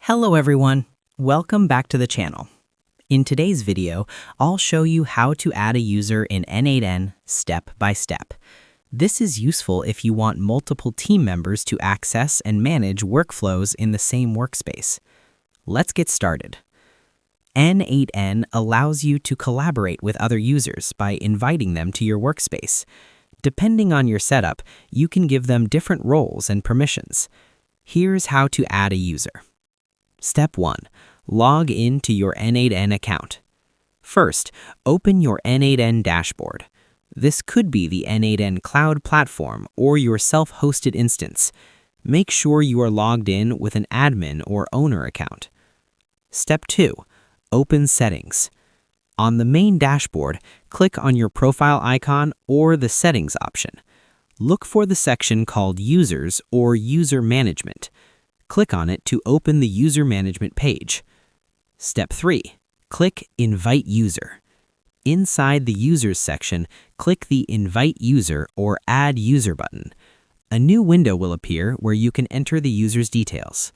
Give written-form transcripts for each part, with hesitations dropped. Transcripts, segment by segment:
Hello everyone, welcome back to the channel. In today's video, I'll show you how to add a user in N8n step by step. This is useful if you want multiple team members to access and manage workflows in the same workspace. Let's get started. N8n allows you to collaborate with other users by inviting them to your workspace. Depending on your setup, you can give them different roles and permissions. Here's how to add a user. Step 1. Log in to your N8n account. First, open your N8n dashboard. This could be the N8n cloud platform or your self-hosted instance. Make sure you are logged in with an admin or owner account. Step 2. Open Settings. On the main dashboard, click on your profile icon or the Settings option. Look for the section called Users or User Management. Click on it to open the User Management page. Step 3. Click Invite User. Inside the Users section, click the Invite User or Add User button. A new window will appear where you can enter the user's details.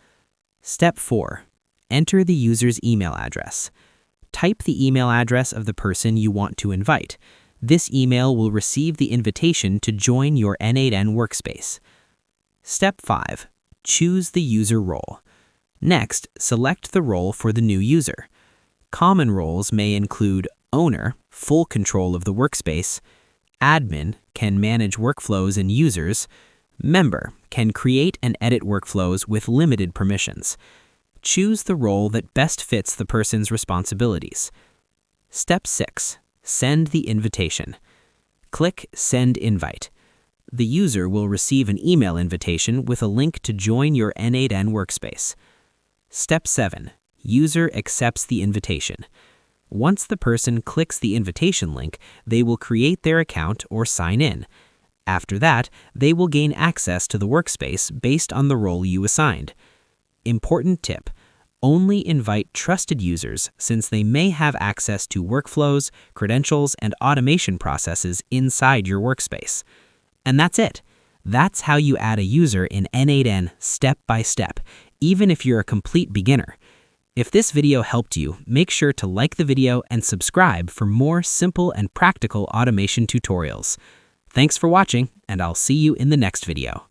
Step 4. Enter the user's email address. Type the email address of the person you want to invite. This email will receive the invitation to join your N8n workspace. Step 5. Choose the user role. Next, select the role for the new user. Common roles may include owner, full control of the workspace; admin, can manage workflows and users; member, can create and edit workflows with limited permissions. Choose the role that best fits the person's responsibilities. Step 6. Send the invitation. Click Send Invite. The user will receive an email invitation with a link to join your N8n workspace. Step 7. User accepts the invitation. Once the person clicks the invitation link, they will create their account or sign in. After that, they will gain access to the workspace based on the role you assigned. Important tip: only invite trusted users since they may have access to workflows, credentials, and automation processes inside your workspace. And that's it. That's how you add a user in N8n step by step, even if you're a complete beginner. If this video helped you, make sure to like the video and subscribe for more simple and practical automation tutorials. Thanks for watching, and I'll see you in the next video.